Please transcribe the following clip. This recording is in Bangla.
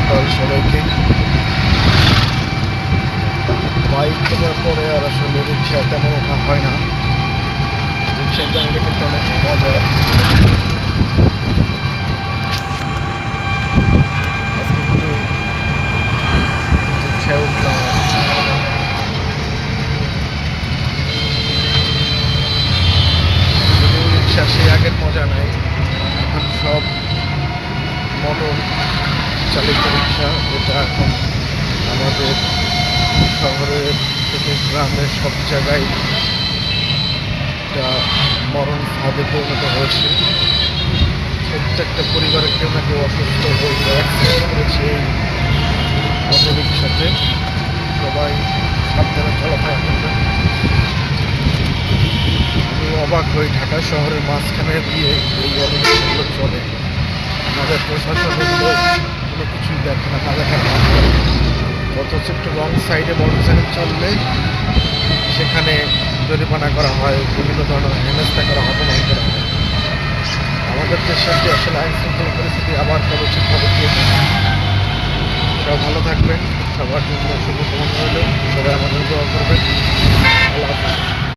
সকাল সবাইকে। বাইক কেনার পরে আর আসলে রিক্সা তেমন ওঠা হয় না। রিক্সার জার্নিটা কিন্তু অনেক মজার। আজকে একটু রিক্সায় উঠলাম। যদিও রিক্সা সেই আগের মজা নাই, এখন সব মোটর চালিত রিক্সা, যেটা এখন আমাদের শহরের থেকে গ্রামের সব জায়গায় একটা মরণ ফাঁদে পরিণত হয়েছে। প্রত্যেকটা পরিবারের কেউ না কেউ অসুস্থ হয়ে অ্যাক্সিডেন্ট করেছে এই অটো রিক্সাতে। সবাই সাবধানে চলাফেরা করবেন। আমি অবাক হই, ঢাকা শহরের মাঝখানে দিয়ে এই অটো রিক্সাগুলো চলে, আমাদের প্রশাসন এগুলো কোনো কিছুই দেখে না, না দেখার ভান করে। অথচ একটু রং সাইডে মোটরসাইকেল চললে সেখানে জরিমানা করা হয়, বিভিন্ন ধরনের হেনস্থা করা হয়, অপমান করা হয়। আমাদের দেশের যে আসলে আইন শৃঙ্খলা পরিস্থিতি আবার কবে ঠিক হবে কি জানি। সব ভালো থাকবেন, সবার জন্য শুভকামনা রইল, সবাই আমাদের দোয়া করবেন। আল্লাহ হাফেজ।